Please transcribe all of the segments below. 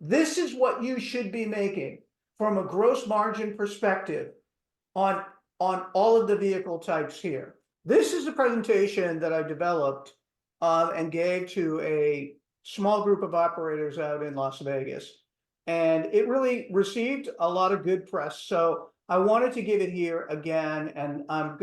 this is what you should be making from a gross margin perspective on all of the vehicle types here. This is a presentation that I developed and gave to a small group of operators out in Las Vegas. And it really received a lot of good press. So I wanted to give it here again, and I'm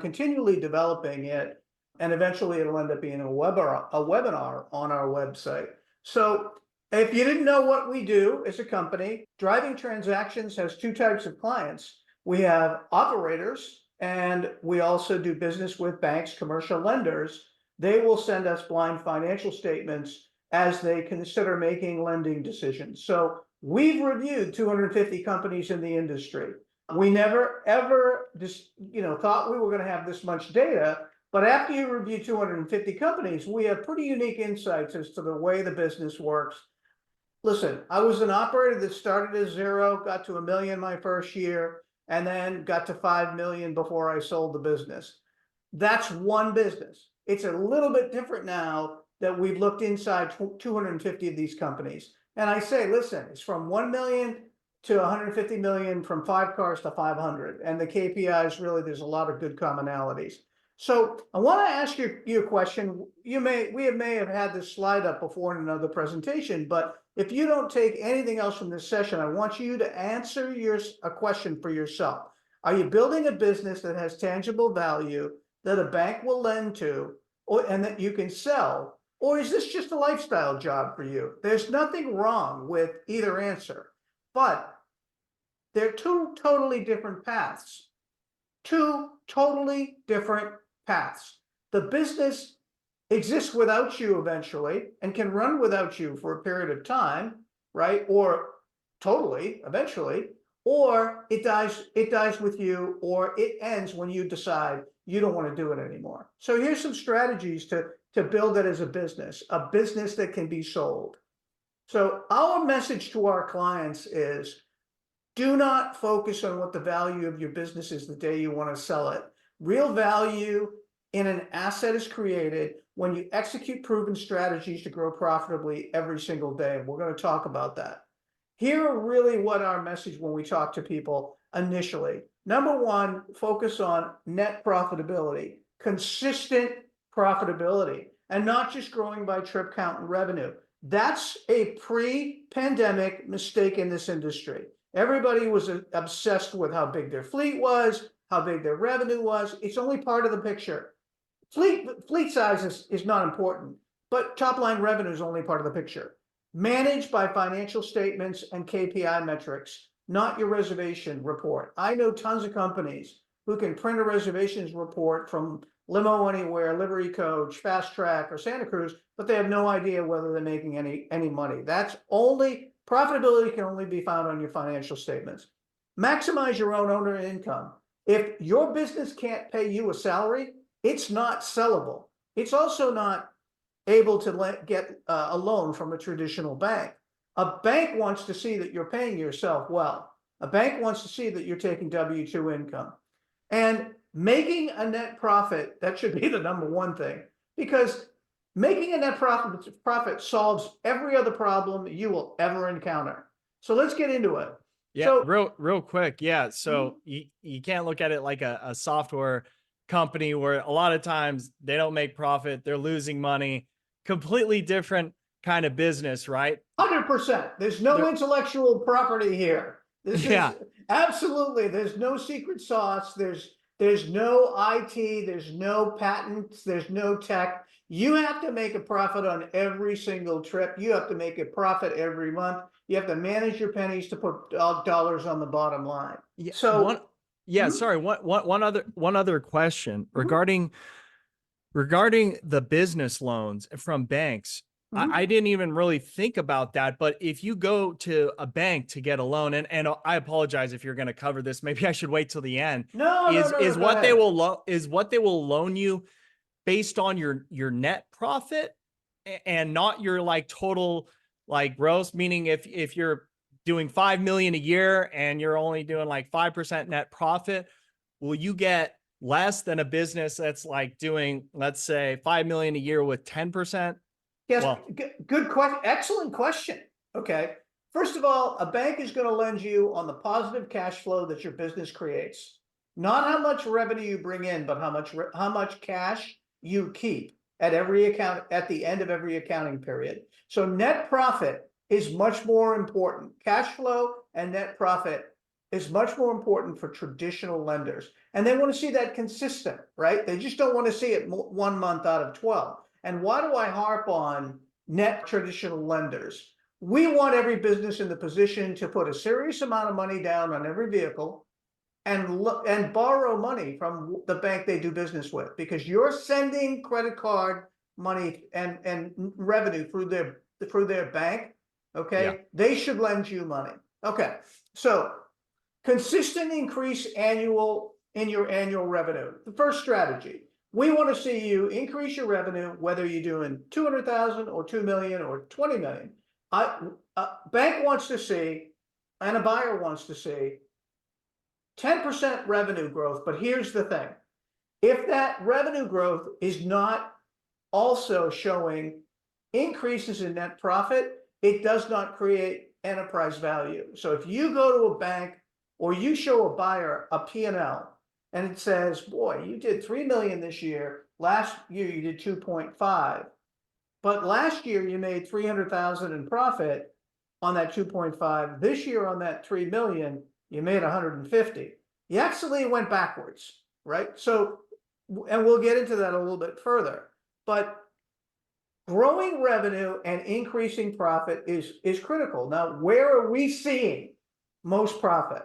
continually developing it, and eventually it'll end up being a webinar on our website. So if you didn't know what we do as a company, Driving Transactions has two types of clients. We have operators, and we also do business with banks, commercial lenders. They will send us blind financial statements as they consider making lending decisions. So we've reviewed 250 companies in the industry. We never ever just thought we were going to have this much data, but after you review 250 companies, we have pretty unique insights as to the way the business works. Listen, I was an operator that started at zero, got to $1 million my first year, and then got to 5 million before I sold the business. That's one business. It's a little bit different now that we've looked inside 250 of these companies. And I say, listen, it's from 1 million to 150 million, from 5 cars to 500. And the KPIs, really, there's a lot of good commonalities. So I want to ask you a question. We may have had this slide up before in another presentation, but if you don't take anything else from this session, I want you to answer a question for yourself. Are you building a business that has tangible value that a bank will lend to, and that you can sell? Or is this just a lifestyle job for you? There's nothing wrong with either answer, but they're two totally different paths. Two totally different paths. The business exists without you eventually and can run without you for a period of time, right? Or totally, eventually, or it dies with you, or it ends when you decide you don't want to do it anymore. So here's some strategies to build it as a business that can be sold. So our message to our clients is, do not focus on what the value of your business is the day you want to sell it. Real value in an asset is created when you execute proven strategies to grow profitably every single day. And we're going to talk about that. Here are really what our message when we talk to people initially. Number one, focus on net profitability, consistent profitability, and not just growing by trip count and revenue. That's a pre-pandemic mistake in this industry. Everybody was obsessed with how big their fleet was, how big their revenue was. It's only part of the picture. Fleet size is not important, but top line revenue is only part of the picture. Managed by financial statements and KPI metrics, not your reservation report. I know tons of companies who can print a reservations report from Limo Anywhere, Livery Coach, Fast Track, or Santa Cruz, but they have no idea whether they're making any money. Profitability can only be found on your financial statements. Maximize your own owner income. If your business can't pay you a salary, it's not sellable. It's also not able to get a loan from a traditional bank. A bank wants to see that you're paying yourself well. A bank wants to see that you're taking W-2 income. And making a net profit, that should be the number one thing, because making a net profit solves every other problem you will ever encounter. So let's get into it. Yeah, so, real quick. Yeah. So you can't look at it like a software company where a lot of times they don't make profit, they're losing money. Completely different kind of business, right? 100%. There's no intellectual property here. This is absolutely, there's no secret sauce. There's no IT, there's no patents, there's no tech. You have to make a profit on every single trip. You have to make a profit every month. You have to manage your pennies to put dollars on the bottom line. Yeah, so sorry, one other question regarding the business loans from banks. I didn't even really think about that, but if you go to a bank to get a loan, and I apologize if you're going to cover this, maybe I should wait till the end. Is what they will loan you based on your net profit and not your like total like gross, meaning if you're doing 5 million a year and you're only doing like 5% net profit, will you get less than a business that's like doing, let's say, 5 million a year with 10%? Yes, good question. Excellent question. Okay. First of all, a bank is going to lend you on the positive cash flow that your business creates. Not how much revenue you bring in, but how much cash you keep at every account at the end of every accounting period. So net profit is much more important. Cash flow and net profit is much more important for traditional lenders. And they want to see that consistent, right? They just don't want to see it 1 month out of 12. And why do I harp on net traditional lenders? We want every business in the position to put a serious amount of money down on every vehicle and borrow money from the bank they do business with, because you're sending credit card money and revenue through their bank. Okay, Yeah. they should lend you money. Okay, so consistent increase in your annual revenue. The first strategy, we want to see you increase your revenue, whether you're doing 200,000 or 2 million or 20 million. A bank wants to see, and a buyer wants to see 10% revenue growth. But here's the thing. If that revenue growth is not also showing increases in net profit, it does not create enterprise value. So if you go to a bank or you show a buyer a P&L and it says, boy, you did 3 million this year, last year you did 2.5, but last year you made 300,000 in profit on that 2.5, this year on that 3 million you made 150. You actually went backwards, right? So, and we'll get into that a little bit further, but growing revenue and increasing profit is critical. Now, where are we seeing most profit?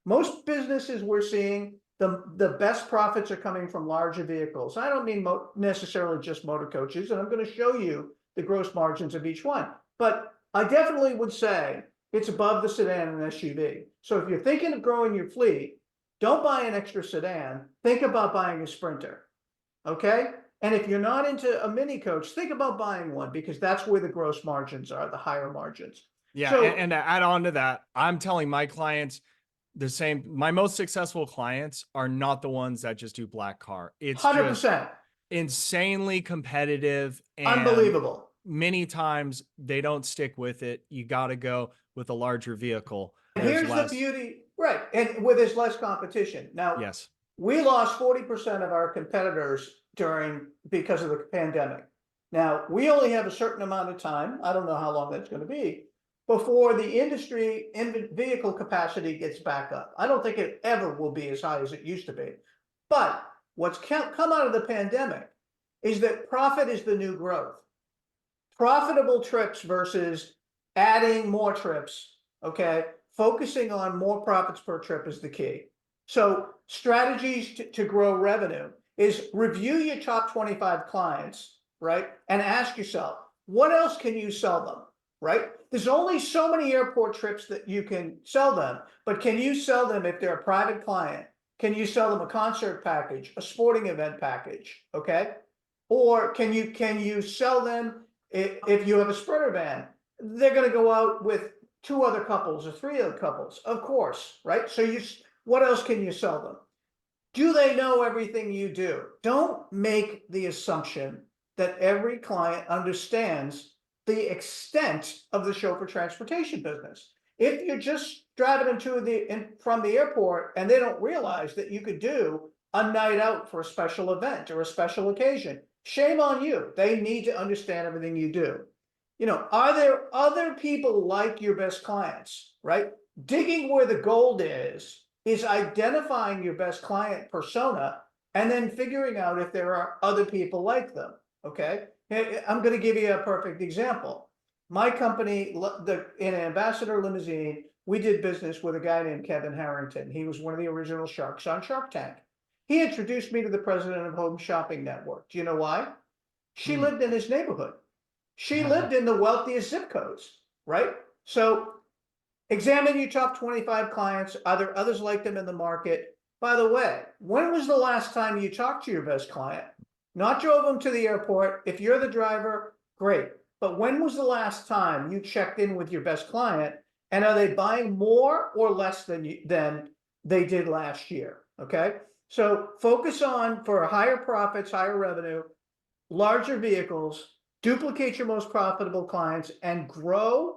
Most businesses we're seeing the best profits are coming from larger vehicles. I don't mean necessarily just motor coaches, and I'm going to show you the gross margins of each one. But I definitely would say it's above the sedan and SUV. So if you're thinking of growing your fleet, don't buy an extra sedan. Think about buying a Sprinter, okay? And if you're not into a mini coach, think about buying one, because that's where the gross margins are, the higher margins. Yeah, So, and to add on to that, I'm telling my clients the same. My most successful clients are not the ones that just do black car. It's 100%, just insanely competitive, and unbelievable. many times they don't stick with it. You got to go with a larger vehicle. And There's here's less. the beauty, right? And where there's less competition. Now, Yes. we lost 40% of our competitors because of the pandemic. Now, we only have a certain amount of time, I don't know how long that's going to be, before the industry in vehicle capacity gets back up. I don't think it ever will be as high as it used to be. But what's come out of the pandemic is that profit is the new growth. Profitable trips versus adding more trips, okay? Focusing on more profits per trip is the key. So strategies to grow revenue is review your top 25 clients, right? And ask yourself, what else can you sell them, right? There's only so many airport trips that you can sell them, but can you sell them if they're a private client? Can you sell them a concert package, a sporting event package, okay? Or can you sell them if you have a Sprinter van? They're going to go out with 2 other couples or 3 other couples, of course, right? So what else can you sell them? Do they know everything you do? Don't make the assumption that every client understands the extent of the chauffeur transportation business. If you're just driving from the airport and they don't realize that you could do a night out for a special event or a special occasion, shame on you. They need to understand everything you do. You know, are there other people like your best clients, right? Digging where the gold is identifying your best client persona and then figuring out if there are other people like them, okay? I'm going to give you a perfect example. My company, in Ambassador Limousine, we did business with a guy named Kevin Harrington. He was one of the original sharks on Shark Tank. He introduced me to the president of Home Shopping Network. Do you know why? She lived in his neighborhood. She lived in the wealthiest zip codes, right? So examine your top 25 clients. Are there others like them in the market? By the way, when was the last time you talked to your best client? Not drove them to the airport. If you're the driver, great. But when was the last time you checked in with your best client? And are they buying more or less than they did last year? Okay. So focus on, for higher profits, higher revenue, larger vehicles, duplicate your most profitable clients, and grow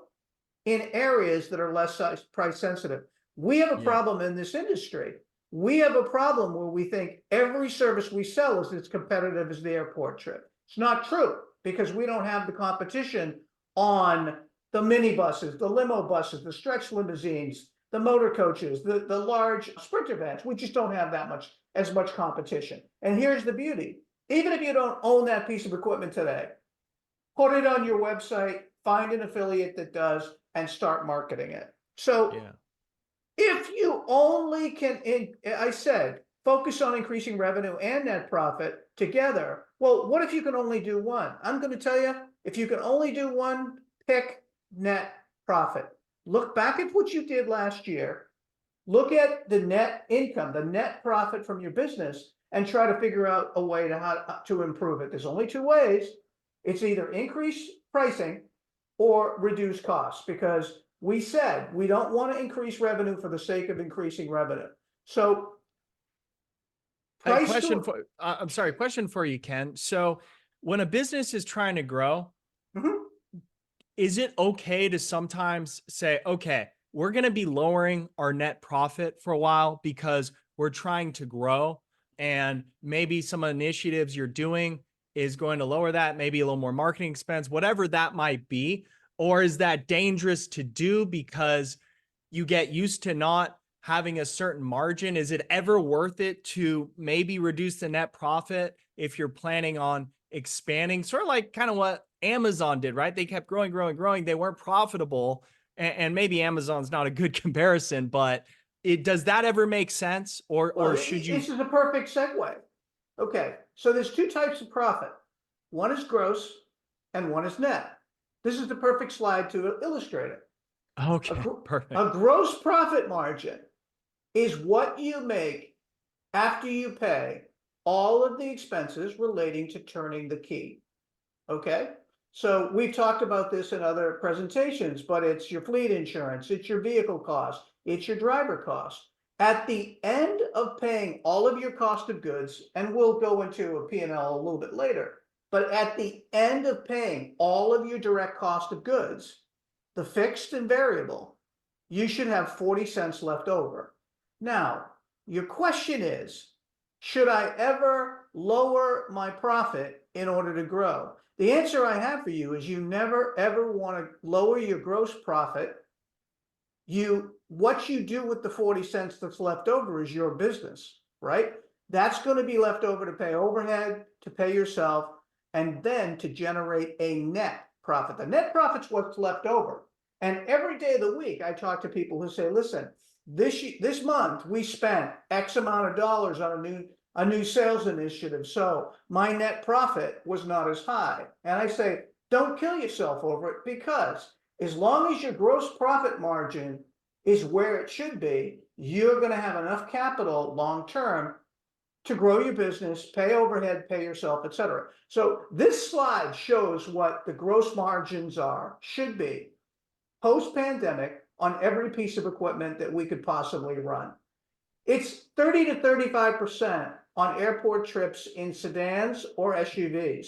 in areas that are less price sensitive. We have a Yeah. problem in this industry. We have a problem where we think every service we sell is as competitive as the airport trip. It's not true, because we don't have the competition on the minibuses, the limo buses, the stretch limousines, the motor coaches, the large sprinter vans. We just don't have as much competition. And here's the beauty. Even if you don't own that piece of equipment today, put it on your website, find an affiliate that does, and start marketing it. So Yeah. if you only can, I said, focus on increasing revenue and net profit together. Well, what if you can only do one? I'm going to tell you, if you can only do one, pick net profit. Look back at what you did last year. Look at the net income, the net profit from your business, and try to figure out a way to improve it. There's only two ways. It's either increase pricing or reduce costs, because we said we don't want to increase revenue for the sake of increasing revenue. So A price question to, for, I'm sorry, question for you, Ken. So when a business is trying to grow, Mhm. is it okay to sometimes say, okay, we're going to be lowering our net profit for a while because we're trying to grow, and maybe some initiatives you're doing is going to lower that, maybe a little more marketing expense, whatever that might be? Or is that dangerous to do because you get used to not having a certain margin? Is it ever worth it to maybe reduce the net profit if you're planning on expanding? Sort of like kind of what Amazon did, right? They kept growing, growing, growing. They weren't profitable. And maybe Amazon's not a good comparison, but does that ever make sense? Or should you? this is a perfect segue. Okay, so there's two types of profit. One is gross and one is net. This is the perfect slide to illustrate it. Okay, perfect. A gross profit margin is what you make after you pay all of the expenses relating to turning the key. Okay, so we've talked about this in other presentations, but it's your fleet insurance, it's your vehicle cost, it's your driver cost. At the end of paying all of your cost of goods, and we'll go into a P&L a little bit later, but at the end of paying all of your direct cost of goods, the fixed and variable, you should have 40 cents left over. Now, your question is, should I ever lower my profit in order to grow? The answer I have for you is you never ever want to lower your gross profit. What you do with the 40 cents that's left over is your business, right? That's going to be left over to pay overhead, to pay yourself, and then to generate a net profit. The net profit's what's left over. And every day of the week, I talk to people who say, listen, this month we spent X amount of dollars on a new sales initiative, so my net profit was not as high. And I say, don't kill yourself over it, because as long as your gross profit margin is where it should be, you're going to have enough capital long term to grow your business, pay overhead, pay yourself, etc. So this slide shows what the gross margins should be post-pandemic on every piece of equipment that we could possibly run. It's 30 to 35% on airport trips in sedans or SUVs.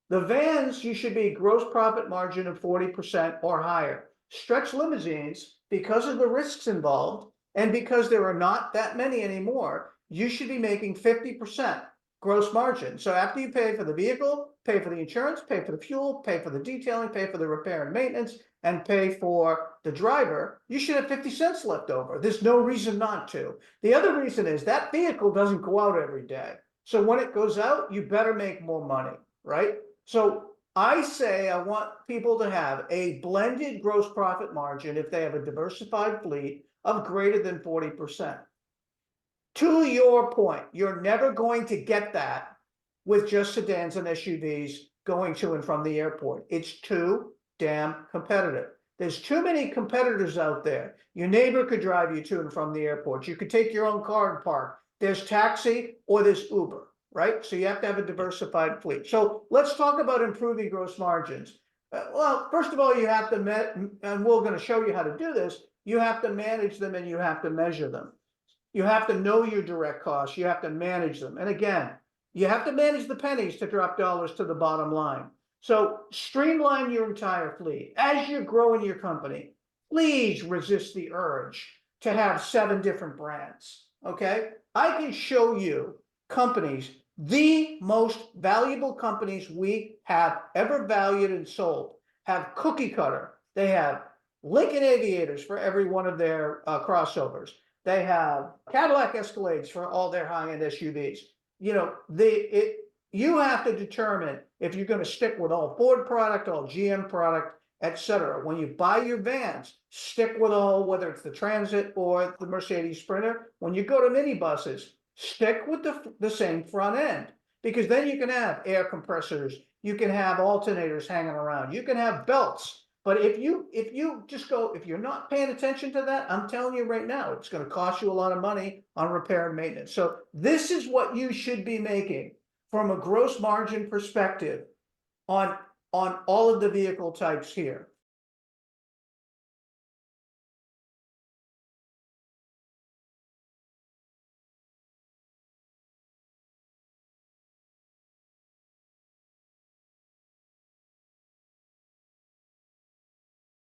The vans, you should be gross profit margin of 40% or higher. Stretch limousines, because of the risks involved and because there are not that many anymore, you should be making 50% gross margin. So after you pay for the vehicle, pay for the insurance, pay for the fuel, pay for the detailing, pay for the repair and maintenance, and pay for the driver, you should have 50 cents left over. There's no reason not to. The other reason is that vehicle doesn't go out every day. So when it goes out, you better make more money, right? So I say I want people to have a blended gross profit margin if they have a diversified fleet of greater than 40%. To your point, you're never going to get that with just sedans and SUVs going to and from the airport. It's too damn competitive. There's too many competitors out there. Your neighbor could drive you to and from the airport. You could take your own car and park. There's taxi or there's Uber, right? So you have to have a diversified fleet. So let's talk about improving gross margins. Well, first of all, you have to, and we're going to show you how to do this, you have to manage them and you have to measure them. You have to know your direct costs. You have to manage them. And again, you have to manage the pennies to drop dollars to the bottom line. So streamline your entire fleet. As you're growing your company, please resist the urge to have 7 different brands, okay? I can show you companies, the most valuable companies we have ever valued and sold, have cookie cutter. They have Lincoln Aviators for every one of their crossovers. They have Cadillac Escalades for all their high-end SUVs. You know, you have to determine if you're going to stick with all Ford product, all GM product, etc. When you buy your vans, stick with all, whether it's the Transit or the Mercedes Sprinter. When you go to minibuses, stick with the same front end, because then you can have air compressors, you can have alternators hanging around, you can have belts. But if you just go, if you're not paying attention to that, I'm telling you right now, it's going to cost you a lot of money on repair and maintenance. So this is what you should be making from a gross margin perspective on all of the vehicle types here.